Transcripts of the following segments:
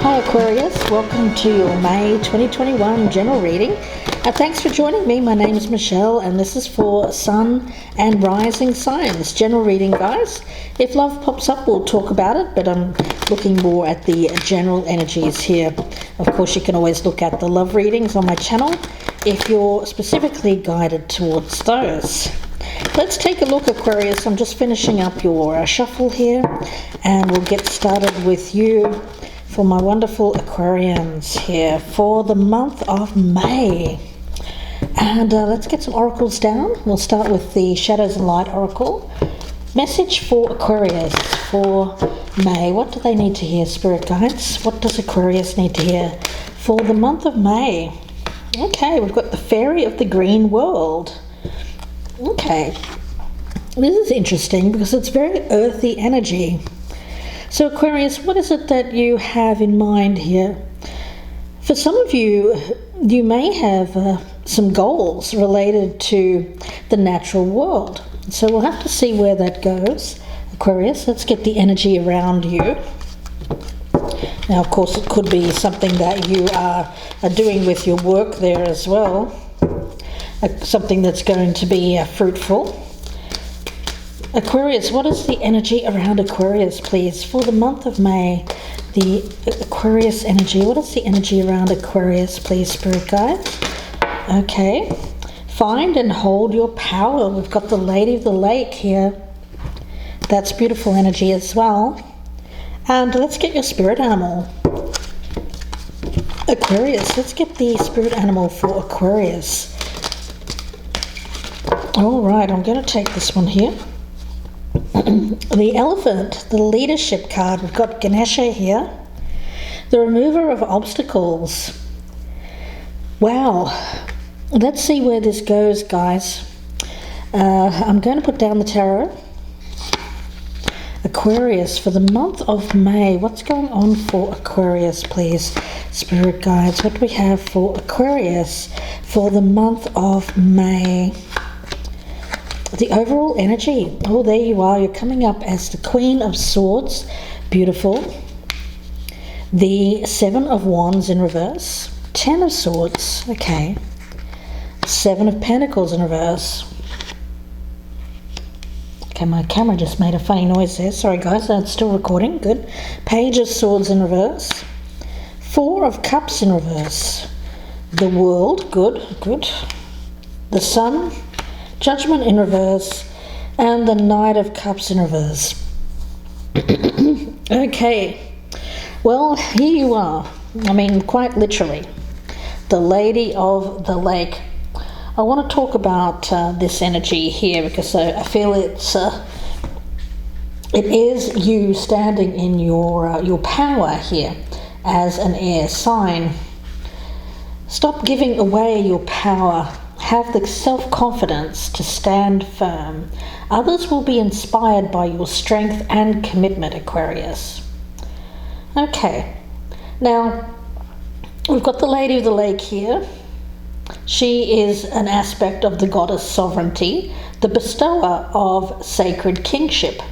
Hi Aquarius, welcome to your May 2021 general reading. Thanks for joining me. My name is Michelle and this is for Sun and Rising signs. General reading, guys. If love pops up, we'll talk about it, but I'm looking more at the general energies here. Of course, you can always look at the love readings on my channel if you're specifically guided towards those. Let's take a look, Aquarius. I'm just finishing up your shuffle here and we'll get started with you for my wonderful Aquarians here for the month of May. And let's get some oracles down. We'll start with the Shadows and Light Oracle. Message for Aquarius for May. What do they need to hear, Spirit Guides? What does Aquarius need to hear for the month of May? Okay, we've got the Fairy of the Green World. Okay, this is interesting because it's very earthy energy. So Aquarius, what is it that you have in mind here? For some of you, you may have some goals related to the natural world. So we'll have to see where that goes. Aquarius, let's get the energy around you. Now, of course, it could be something that you are doing with your work there as well. Something that's going to be fruitful. Aquarius, what is the energy around Aquarius, please, for the month of May? The Aquarius energy. What is the energy around Aquarius, please, Spirit Guide? Okay. Find and hold your power. We've got the Lady of the Lake here. That's beautiful energy as well. And let's get your spirit animal. Aquarius, let's get the spirit animal for Aquarius. All right, I'm going to take this one here. The Elephant, the leadership card. We've got Ganesha here. The remover of obstacles. Wow. Let's see where this goes, guys. I'm going to put down the tarot. Aquarius, for the month of May. What's going on for Aquarius, please? Spirit Guides, what do we have for Aquarius for the month of May? The overall energy. Oh, there you are. You're coming up as the Queen of Swords. Beautiful. The Seven of Wands in reverse. Ten of Swords. Okay. Seven of Pentacles in reverse. Okay, my camera just made a funny noise there. Sorry, guys. It's still recording. Good. Page of Swords in reverse. Four of Cups in reverse. The World. Good. Good. The Sun. Judgment in reverse, and the Knight of Cups in reverse. Okay, well, here you are. I mean, quite literally, the Lady of the Lake. I want to talk about this energy here because I feel it is you standing in your power here as an air sign. Stop giving away your power. Have the self-confidence to stand firm. Others will be inspired by your strength and commitment, Aquarius. Okay, now we've got the Lady of the Lake here. She is an aspect of the goddess sovereignty, the bestower of sacred kingship.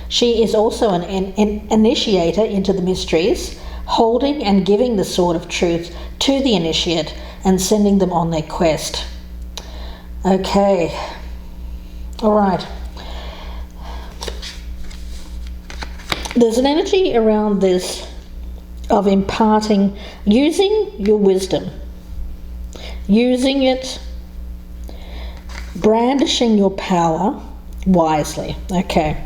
She is also an initiator into the mysteries, holding and giving the sword of truth to the initiate and sending them on their quest. Okay, all right. There's an energy around this of imparting, using your wisdom, using it, brandishing your power wisely. Okay,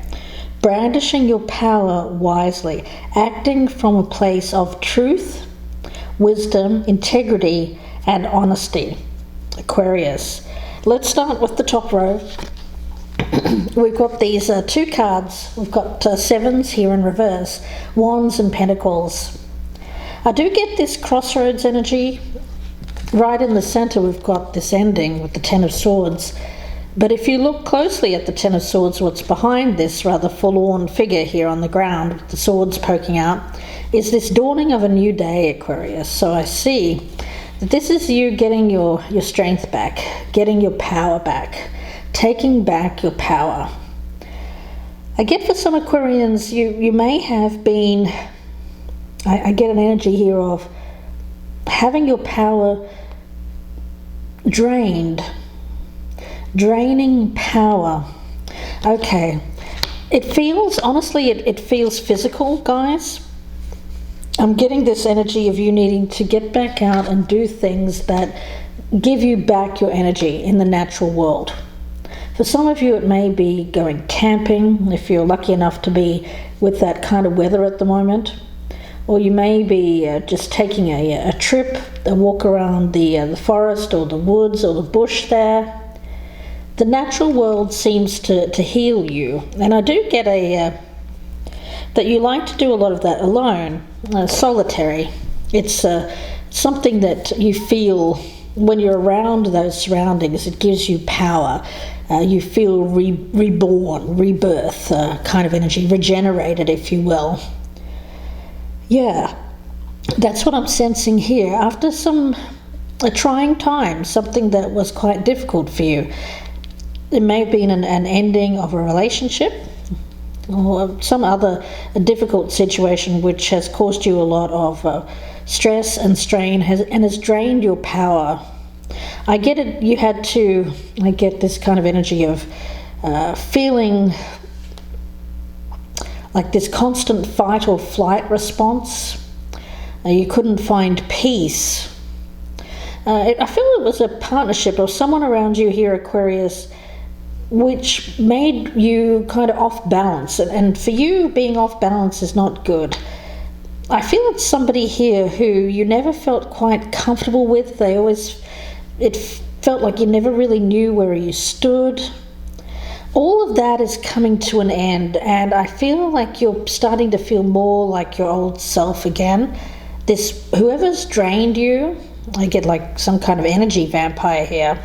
brandishing your power wisely, acting from a place of truth, wisdom, integrity, and honesty. Aquarius. Let's start with the top row. We've got these two cards. We've got sevens here in reverse, wands and pentacles. I do get this crossroads energy. Right in the center we've got this ending with the Ten of Swords. But if you look closely at the Ten of Swords, what's behind this rather forlorn figure here on the ground with the swords poking out is this dawning of a new day, Aquarius. So I see that this is you getting your strength back, getting your power back, taking back your power. I get for some Aquarians, you may have been I get an energy here of having your power drained. Draining power. Okay. It feels, honestly, it feels physical, guys. I'm getting this energy of you needing to get back out and do things that give you back your energy in the natural world. For some of you, it may be going camping, if you're lucky enough to be with that kind of weather at the moment. Or you may be just taking a trip, a walk around the forest or the woods or the bush there. The natural world seems to heal you. And I do get that you like to do a lot of that alone, solitary. It's something that you feel when you're around those surroundings. It gives you power. You feel reborn, rebirth kind of energy, regenerated, if you will. Yeah, that's what I'm sensing here. After a trying time, something that was quite difficult for you. It may have been an ending of a relationship or some other difficult situation which has caused you a lot of stress and strain and has drained your power. I get it, I get this kind of energy of feeling like this constant fight or flight response. You couldn't find peace. I feel it was a partnership or someone around you here, Aquarius, which made you kind of off balance. And for you, being off balance is not good. I feel it's somebody here who you never felt quite comfortable with. It felt like you never really knew where you stood. All of that is coming to an end, and I feel like you're starting to feel more like your old self again. Whoever's drained you, I get like some kind of energy vampire here.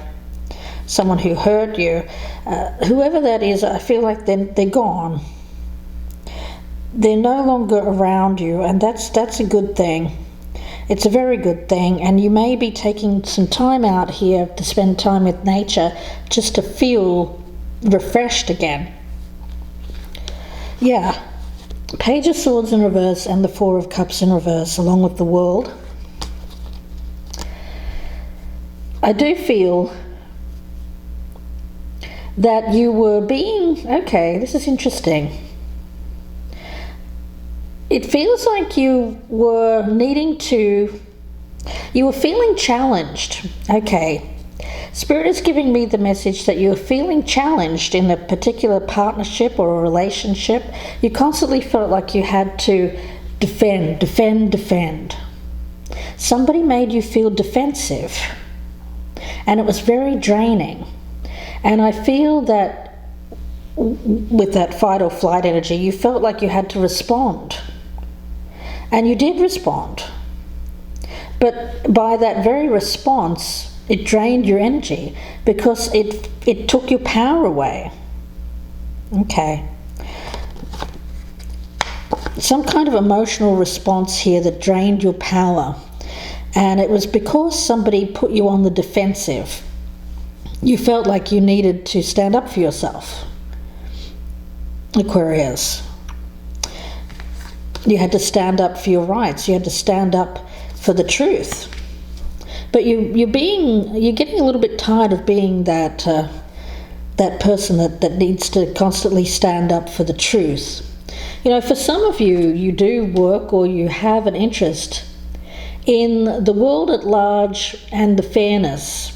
Someone who hurt you, whoever that is, I feel like they're gone. They're no longer around you, and that's a good thing. It's a very good thing, and you may be taking some time out here to spend time with nature just to feel refreshed again. Yeah, Page of Swords in reverse and the Four of Cups in reverse, along with the World. I do feel that you were okay, this is interesting. It feels like you were feeling challenged. Okay. Spirit is giving me the message that you're feeling challenged in a particular partnership or a relationship. You constantly felt like you had to defend. Somebody made you feel defensive, and it was very draining. And I feel that with that fight or flight energy, you felt like you had to respond. And you did respond. But by that very response, it drained your energy because it took your power away. Okay. Some kind of emotional response here that drained your power. And it was because somebody put you on the defensive. You felt like you needed to stand up for yourself, Aquarius. You had to stand up for your rights. You had to stand up for the truth. But you're getting a little bit tired of being that person that needs to constantly stand up for the truth. You know, for some of you, you do work or you have an interest in the world at large and the fairness.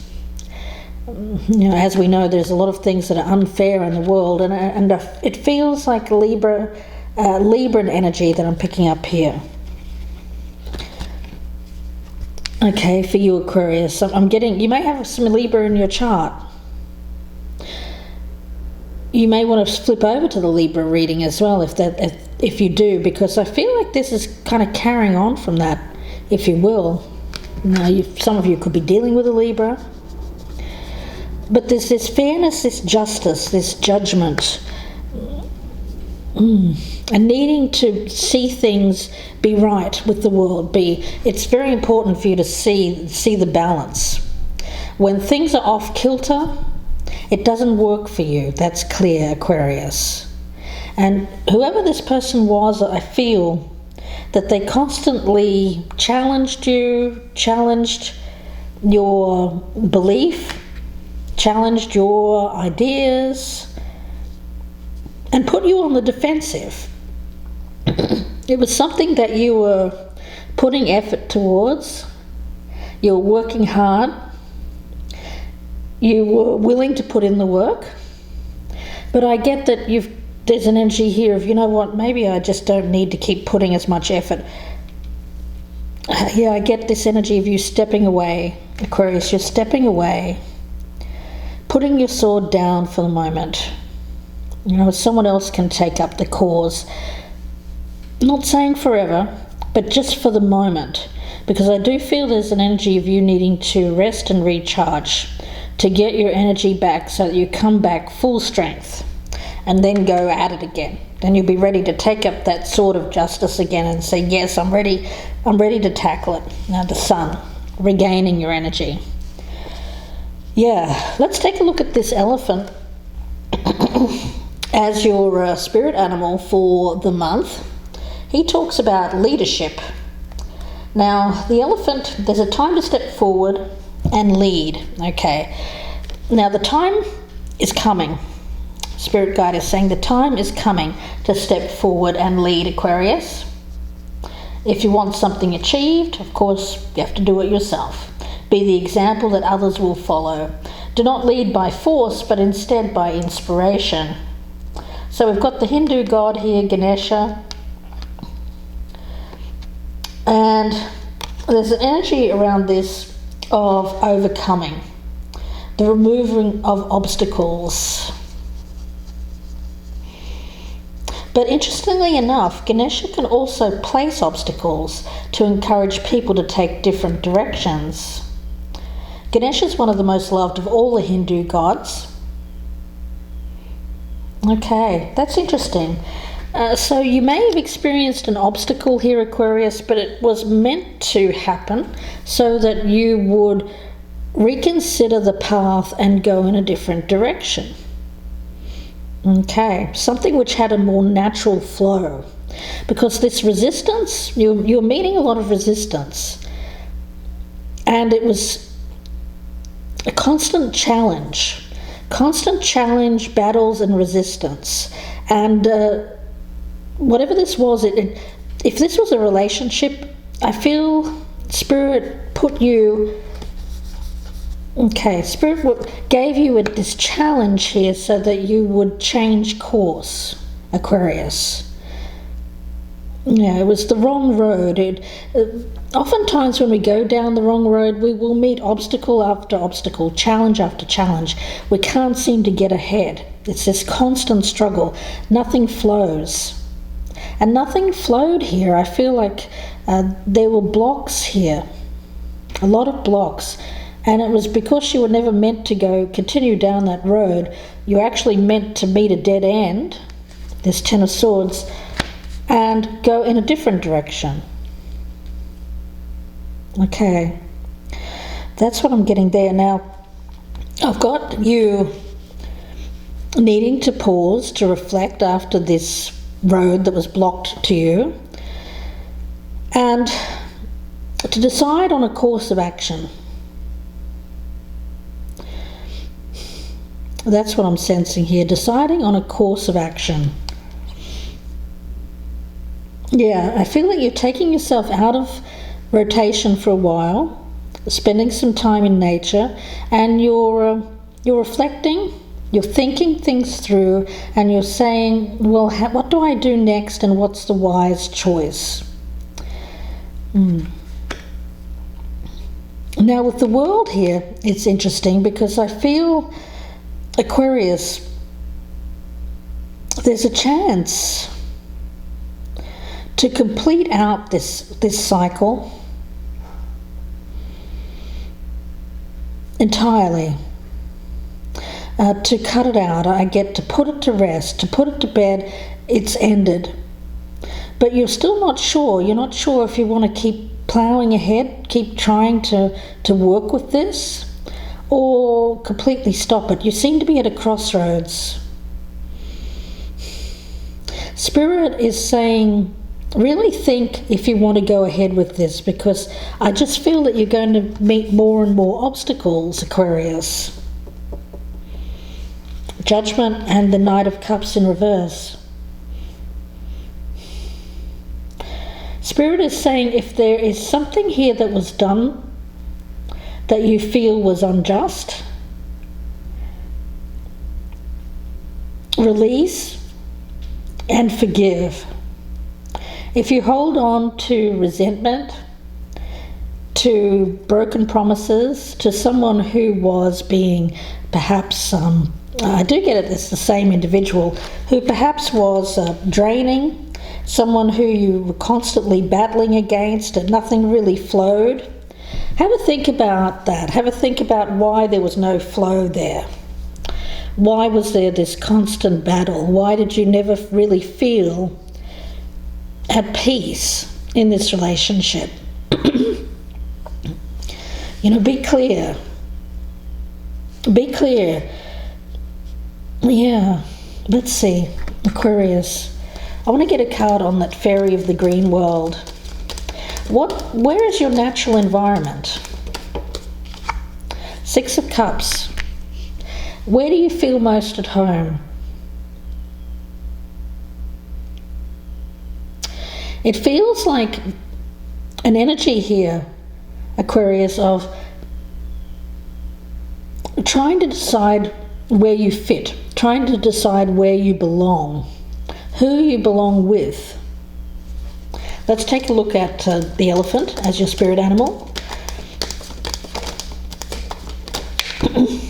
You know, as we know, there's a lot of things that are unfair in the world, and it feels like Libran energy that I'm picking up here. Okay, for you, Aquarius, you may have some Libra in your chart. You may want to flip over to the Libra reading as well, if you do, because I feel like this is kind of carrying on from that, if you will. Now, some of you could be dealing with a Libra. But there's this fairness, this justice, this judgment, and needing to see things be right with the world. It's very important for you to see the balance. When things are off kilter, it doesn't work for you. That's clear, Aquarius. And whoever this person was, I feel that they constantly challenged you, challenged your belief, challenged your ideas, and put you on the defensive. It was something that you were putting effort towards, you were working hard, you were willing to put in the work, but I get that there's an energy here of, you know what, maybe I just don't need to keep putting as much effort. Yeah, I get this energy of you stepping away, Aquarius, you're stepping away, putting your sword down for the moment. You know, someone else can take up the cause. Not saying forever, but just for the moment. Because I do feel there's an energy of you needing to rest and recharge, to get your energy back so that you come back full strength and then go at it again. Then you'll be ready to take up that sword of justice again and say, yes, I'm ready to tackle it. Now the sun, regaining your energy. Yeah, let's take a look at this elephant as your spirit animal for the month. He talks about leadership. Now, the elephant, there's a time to step forward and lead. Okay. Now, the time is coming. Spirit guide is saying the time is coming to step forward and lead, Aquarius. If you want something achieved, of course, you have to do it yourself. Be the example that others will follow. Do not lead by force, but instead by inspiration. So we've got the Hindu god here, Ganesha. And there's an energy around this of overcoming, the removing of obstacles. But interestingly enough, Ganesha can also place obstacles to encourage people to take different directions. Ganesha is one of the most loved of all the Hindu gods. Okay, that's interesting. So you may have experienced an obstacle here, Aquarius, but it was meant to happen so that you would reconsider the path and go in a different direction. Okay, something which had a more natural flow. Because this resistance, you're meeting a lot of resistance. And it was a constant challenge, battles and resistance. And whatever this was, if this was a relationship, I feel Spirit put you... Okay, Spirit gave you this challenge here so that you would change course, Aquarius. Yeah, it was the wrong road. Oftentimes when we go down the wrong road, we will meet obstacle after obstacle, challenge after challenge. We can't seem to get ahead. It's this constant struggle. Nothing flows. And nothing flowed here. I feel like there were blocks here, a lot of blocks. And it was because you were never meant to continue down that road. You were actually meant to meet a dead end, this Ten of Swords, and go in a different direction. Okay, that's what I'm getting there. Now, I've got you needing to pause to reflect after this road that was blocked to you, and to decide on a course of action. That's what I'm sensing here, deciding on a course of action. Yeah, I feel like you're taking yourself out of rotation for a while, spending some time in nature, and you're reflecting, you're thinking things through, and you're saying, well, what do I do next, and what's the wise choice? Now with the world here, it's interesting because I feel, Aquarius, there's a chance to complete out this cycle entirely, to cut it out. I get to put it to rest, to put it to bed. It's ended. But you're still not sure. You're not sure if you want to keep plowing ahead, keep trying to work with this, or completely stop it. You seem to be at a crossroads. Spirit is saying Really think if you want to go ahead with this, because I just feel that you're going to meet more and more obstacles, Aquarius. Judgment and the Knight of Cups in reverse. Spirit is saying if there is something here that was done that you feel was unjust, release and forgive. If you hold on to resentment, to broken promises, to someone who was being perhaps, I do get it, it's the same individual, who perhaps was draining, someone who you were constantly battling against and nothing really flowed. Have a think about that. Have a think about why there was no flow there. Why was there this constant battle? Why did you never really feel at peace in this relationship? Be clear. Be clear. Yeah, let's see. Aquarius. I want to get a card on that fairy of the green world. Where is your natural environment? Six of Cups. Where do you feel most at home? It feels like an energy here, Aquarius, of trying to decide where you fit, trying to decide where you belong, who you belong with. Let's take a look at the elephant as your spirit animal.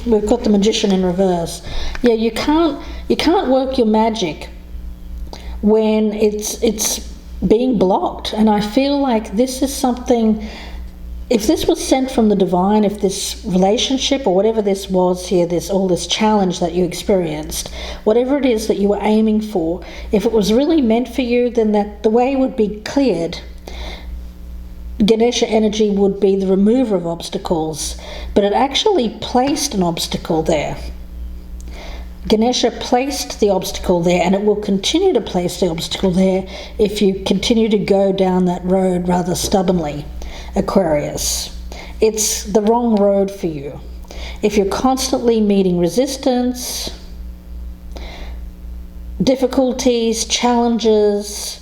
We've got the Magician in reverse. Yeah, you can't work your magic when it's being blocked. And I feel like this is something, if this was sent from the divine, if this relationship or whatever this was here, all this challenge that you experienced, whatever it is that you were aiming for, if it was really meant for you, then that the way would be cleared. Ganesha energy would be the remover of obstacles, but it actually placed an obstacle there. Ganesha placed the obstacle there, and it will continue to place the obstacle there if you continue to go down that road rather stubbornly, Aquarius. It's the wrong road for you. If you're constantly meeting resistance, difficulties, challenges,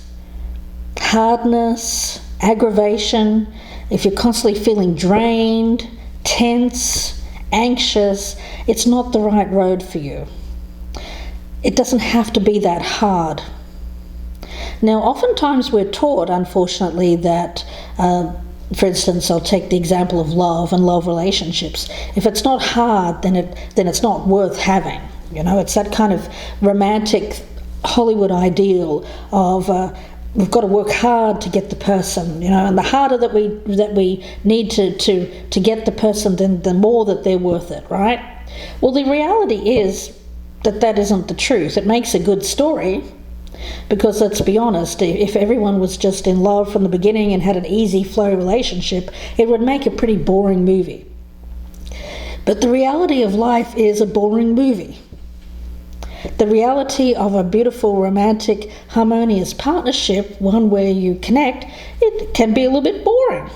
hardness, aggravation, if you're constantly feeling drained, tense, anxious, it's not the right road for you. It doesn't have to be that hard. Now, oftentimes we're taught, unfortunately, that, for instance, I'll take the example of love and love relationships. If it's not hard, then it's not worth having. It's that kind of romantic Hollywood ideal of we've got to work hard to get the person, and the harder that we need to get the person, then the more that they're worth it, right? Well, the reality is that isn't the truth. It makes a good story, because let's be honest, if everyone was just in love from the beginning and had an easy flow relationship, it would make a pretty boring movie. But the reality of life is a boring movie. The reality of a beautiful, romantic, harmonious partnership, one where you connect, it can be a little bit boring.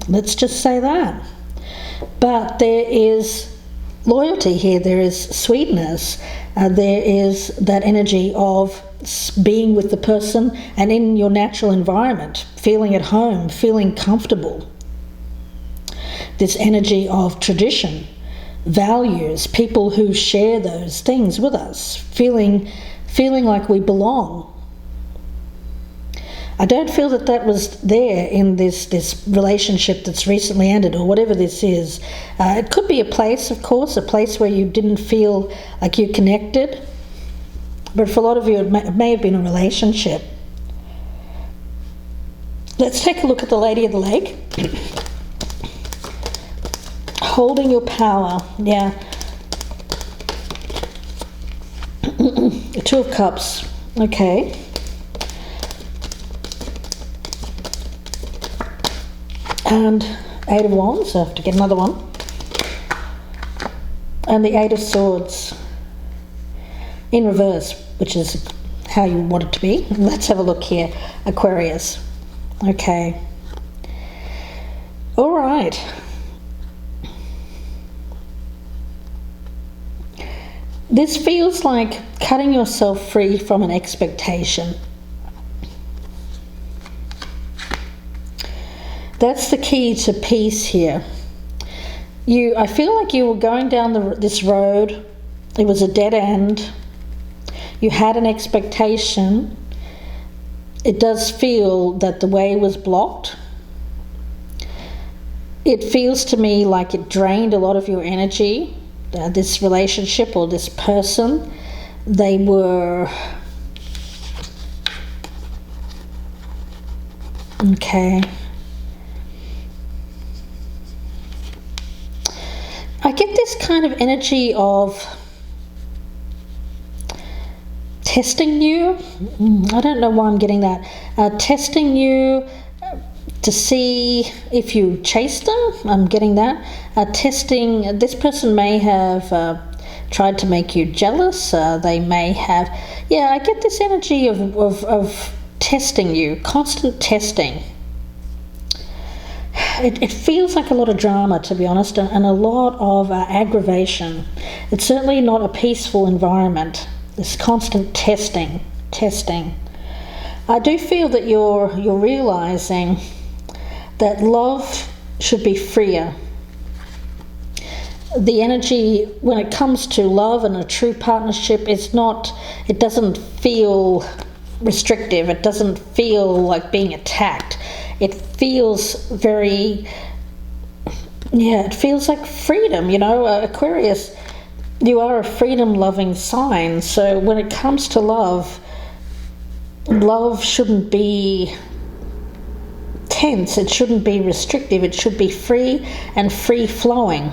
Let's just say that. But there is loyalty here, there is sweetness, there is that energy of being with the person and in your natural environment, feeling at home, feeling comfortable. This energy of tradition, values, people who share those things with us, feeling like we belong. I don't feel that was there in this relationship that's recently ended, or whatever this is. It could be a place, of course, a place where you didn't feel like you connected. But for a lot of you, it may have been a relationship. Let's take a look at the Lady of the Lake. Holding your power, yeah. The Two of Cups, okay. And Eight of Wands, so I have to get another one. And the Eight of Swords in reverse, which is how you want it to be. Let's have a look here, Aquarius. Okay. All right. This feels like cutting yourself free from an expectation. That's the key to peace here. I feel like you were going down this road. It was a dead end. You had an expectation. It does feel that the way was blocked. It feels to me like it drained a lot of your energy. This relationship or this person, they were... Okay. I get this kind of energy of testing you. I don't know why I'm getting that. Testing you to see if you chase them. I'm getting that. Testing, this person may have tried to make you jealous. They may have... Yeah, I get this energy of testing you, constant testing. It feels like a lot of drama, to be honest, and a lot of aggravation. It's certainly not a peaceful environment, this constant testing. I do feel that you're realizing that love should be freer. The energy, when it comes to love and a true partnership, it doesn't feel restrictive. It doesn't feel like being attacked. It feels very, it feels like freedom, Aquarius, you are a freedom-loving sign. So when it comes to love shouldn't be tense. It shouldn't be restrictive. It should be free and free-flowing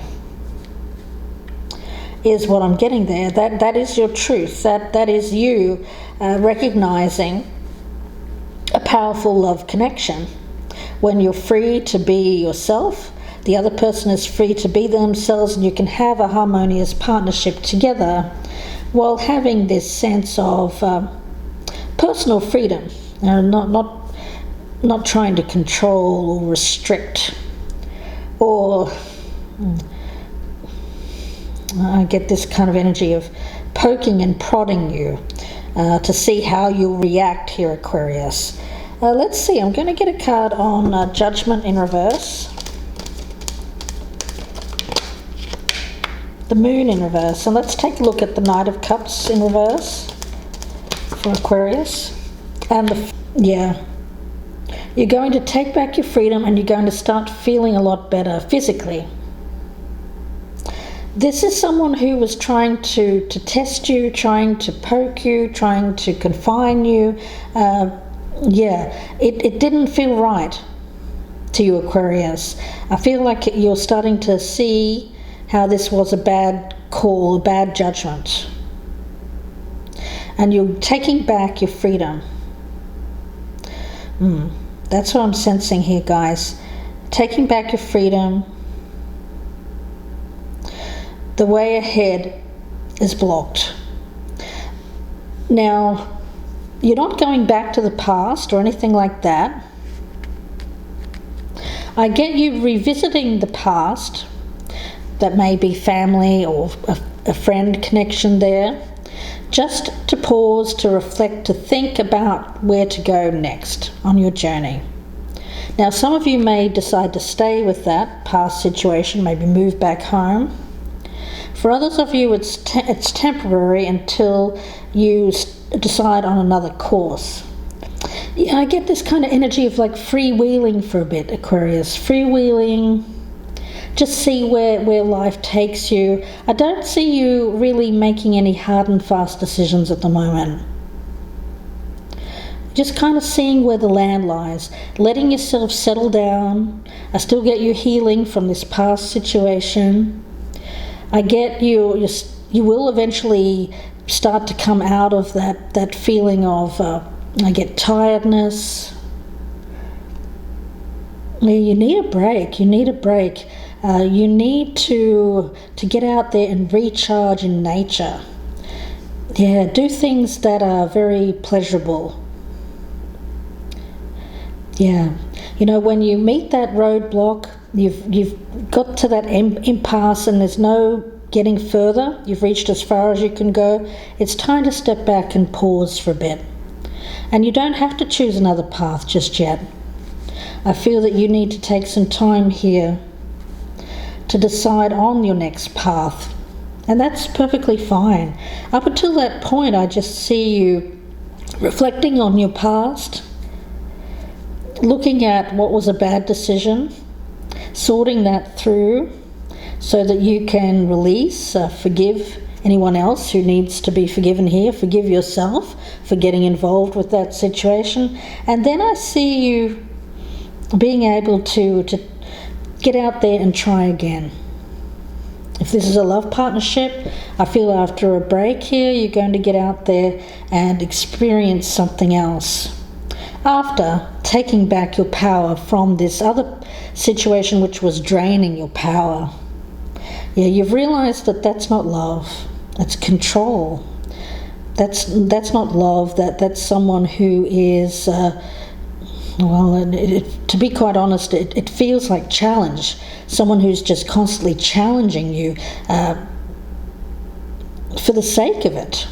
is what I'm getting there. That is your truth. That is you recognizing a powerful love connection. When you're free to be yourself, the other person is free to be themselves, and you can have a harmonious partnership together while having this sense of personal freedom, not trying to control or restrict, or I get this kind of energy of poking and prodding you to see how you'll react here, Aquarius. Let's see, I'm going to get a card on Judgment in reverse. The Moon in reverse. And let's take a look at the Knight of Cups in reverse for Aquarius. And you're going to take back your freedom, and you're going to start feeling a lot better physically. This is someone who was trying to test you, trying to poke you, trying to confine you. It didn't feel right to you, Aquarius. I feel like you're starting to see how this was a bad call, a bad judgment. And you're taking back your freedom. That's what I'm sensing here, guys. Taking back your freedom. The way ahead is blocked. Now, you're not going back to the past or anything like that. I get you revisiting the past. That may be family or a friend connection there. Just to pause, to reflect, to think about where to go next on your journey. Now, some of you may decide to stay with that past situation, maybe move back home. For others of you, it's temporary until you decide on another course. Yeah, I get this kind of energy of like freewheeling for a bit, Aquarius. Freewheeling, just see where life takes you. I don't see you really making any hard and fast decisions at the moment. Just kind of seeing where the land lies, letting yourself settle down. I still get you healing from this past situation. I get you will eventually start to come out of that feeling of, I get tiredness. You need a break. You need to get out there and recharge in nature. Yeah, do things that are very pleasurable. Yeah. You know, when you meet that roadblock, you've got to that impasse and there's no getting further. You've reached as far as you can go. It's time to step back and pause for a bit. And you don't have to choose another path just yet. I feel that you need to take some time here to decide on your next path. And that's perfectly fine. Up until that point, I just see you reflecting on your past, looking at what was a bad decision, sorting that through so that you can release, forgive anyone else who needs to be forgiven here, forgive yourself for getting involved with that situation. And then I see you being able to get out there and try again. If this is a love partnership, I feel after a break here, you're going to get out there and experience something else. After taking back your power from this other situation which was draining your power. Yeah, you've realized that that's not love, that's control. That's not love, that's someone who is, to be quite honest, it feels like challenge. Someone who's just constantly challenging you for the sake of it.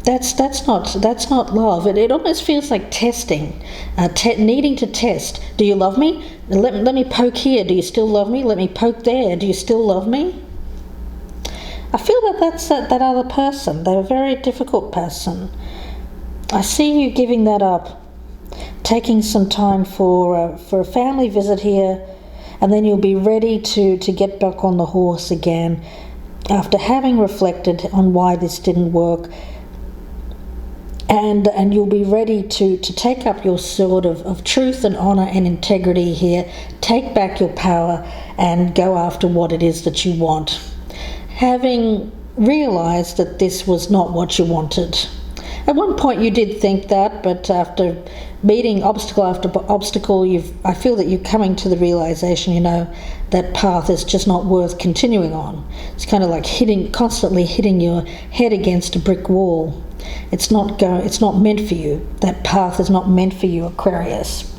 That's not love. It almost feels like testing, needing to test. Do you love me? Let me poke here. Do you still love me? Let me poke there. Do you still love me? I feel that's that other person. They're a very difficult person. I see you giving that up, taking some time for a family visit here, and then you'll be ready to get back on the horse again after having reflected on why this didn't work. And you'll be ready to take up your sword of truth and honour and integrity here, take back your power and go after what it is that you want. Having realised that this was not what you wanted. At one point you did think that, but after meeting obstacle after obstacle, I feel that you're coming to the realisation, that path is just not worth continuing on. It's kind of like constantly hitting your head against a brick wall. It's not meant for you. That path is not meant for you, Aquarius.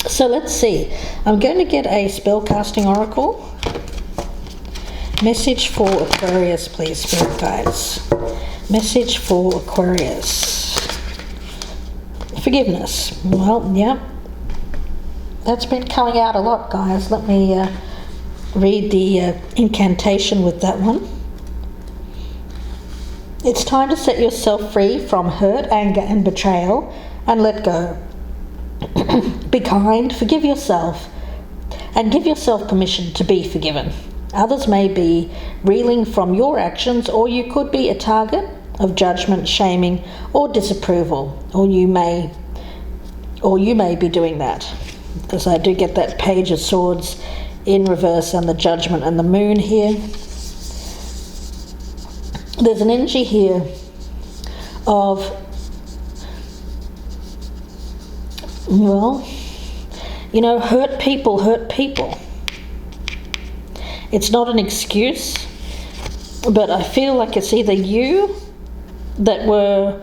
So let's see. I'm going to get a spellcasting oracle. Message for Aquarius, please, Spirit Guides. Message for Aquarius. Forgiveness. Well, yeah. That's been coming out a lot, guys. Let me read the incantation with that one. It's time to set yourself free from hurt, anger and betrayal and let go. Be kind, forgive yourself, and give yourself permission to be forgiven. Others may be reeling from your actions, or you could be a target of judgment, shaming or disapproval, or you may be doing that, because I do get that Page of Swords in reverse and the Judgment and the Moon here. There's an energy here of, hurt people. It's not an excuse, but I feel like it's either you that were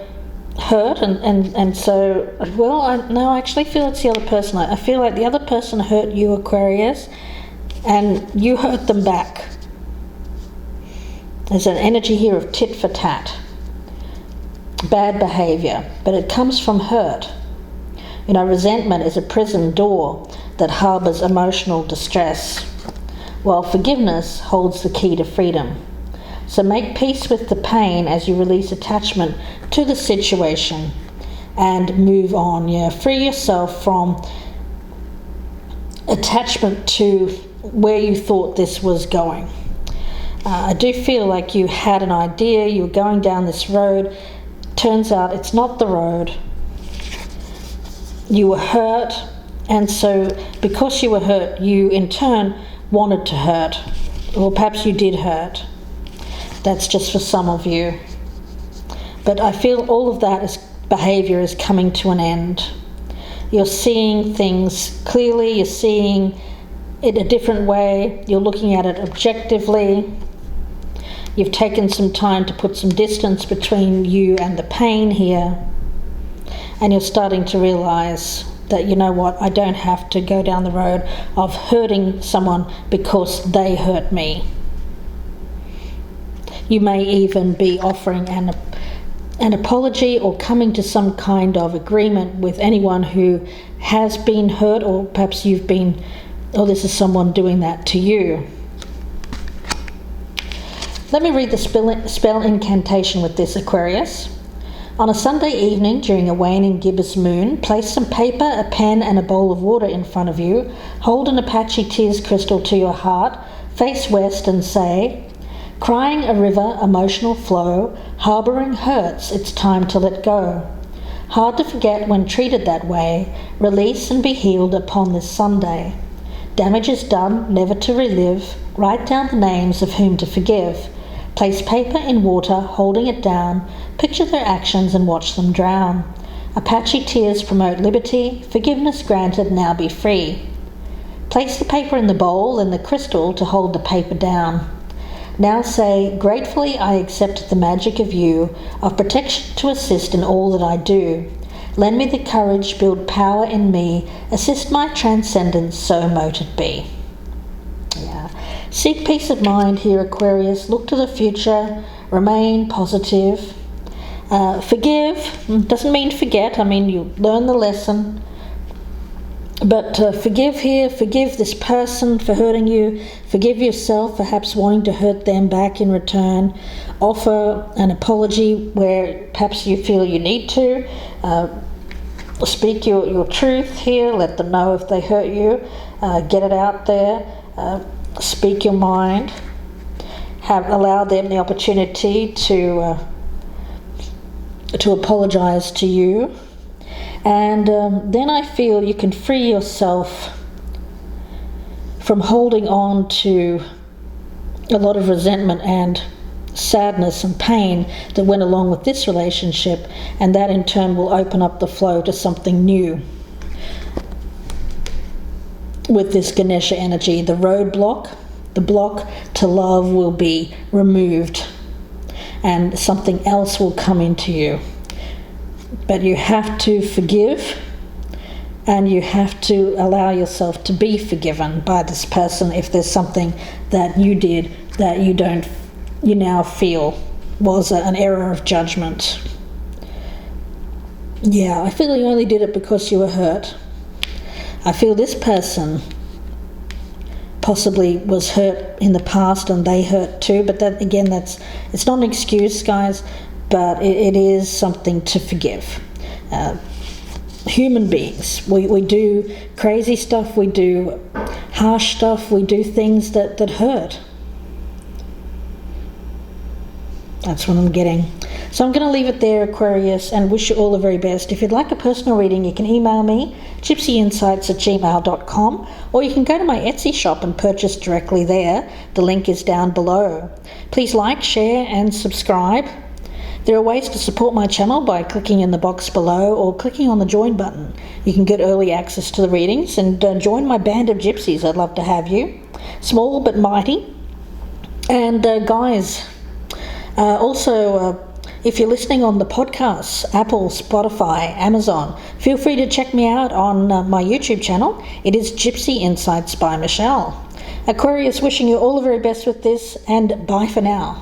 hurt and so, I actually feel it's the other person. I feel like the other person hurt you, Aquarius, and you hurt them back. There's an energy here of tit for tat, bad behaviour, but it comes from hurt. Resentment is a prison door that harbours emotional distress, while forgiveness holds the key to freedom. So make peace with the pain as you release attachment to the situation and move on. Free yourself from attachment to where you thought this was going. I do feel like you had an idea, you were going down this road. Turns out it's not the road. You were hurt, and so because you were hurt, you in turn wanted to hurt, or perhaps you did hurt. That's just for some of you. But I feel all of that behaviour is coming to an end. You're seeing things clearly, you're seeing it a different way, you're looking at it objectively. you've taken some time to put some distance between you and the pain here, and you're starting to realize that, you know what, I don't have to go down the road of hurting someone because they hurt me. You may even be offering an apology or coming to some kind of agreement with anyone who has been hurt, or perhaps you've been, or this is someone doing that to you. Let me read the spell incantation with this, Aquarius. On a Sunday evening during a waning gibbous moon, place some paper, a pen and a bowl of water in front of you. Hold an Apache Tears crystal to your heart, face west and say, crying a river, emotional flow, harbouring hurts, it's time to let go. Hard to forget when treated that way, release and be healed upon this Sunday. Damage is done, never to relive, write down the names of whom to forgive. Place paper in water, holding it down, picture their actions and watch them drown. Apache tears promote liberty, forgiveness granted, now be free. Place the paper in the bowl and the crystal to hold the paper down. Now say, gratefully I accept the magic of you, of protection to assist in all that I do. Lend me the courage, build power in me, assist my transcendence, so mote it be. Yeah. Seek peace of mind here, Aquarius. Look to the future, remain positive. Forgive, doesn't mean forget, I mean you learn the lesson. But forgive here, forgive this person for hurting you, forgive yourself for perhaps wanting to hurt them back in return. Offer an apology where perhaps you feel you need to. Speak your truth here, let them know if they hurt you. Get it out there, speak your mind. Allow them the opportunity to apologise to you. And then I feel you can free yourself from holding on to a lot of resentment and sadness and pain that went along with this relationship, and that in turn will open up the flow to something new. With this Ganesha energy, the roadblock, the block to love will be removed and something else will come into you. But you have to forgive, and you have to allow yourself to be forgiven by this person if there's something that you did that you now feel was an error of judgment. Yeah, I feel you only did it because you were hurt. I feel this person possibly was hurt in the past and they hurt too, but that again, it's not an excuse, guys, but it is something to forgive. Human beings, we do crazy stuff, we do harsh stuff, we do things that hurt. That's what I'm getting. So I'm going to leave it there, Aquarius, and wish you all the very best. If you'd like a personal reading, you can email me, gypsyinsights@gmail.com, or you can go to my Etsy shop and purchase directly there. The link is down below. Please like, share, and subscribe. There are ways to support my channel by clicking in the box below or clicking on the join button. You can get early access to the readings and join my band of gypsies. I'd love to have you. Small but mighty. And guys, also, if you're listening on the podcasts, Apple, Spotify, Amazon, feel free to check me out on my YouTube channel. It is Gypsy Insights by Michelle. Aquarius, wishing you all the very best with this, and bye for now.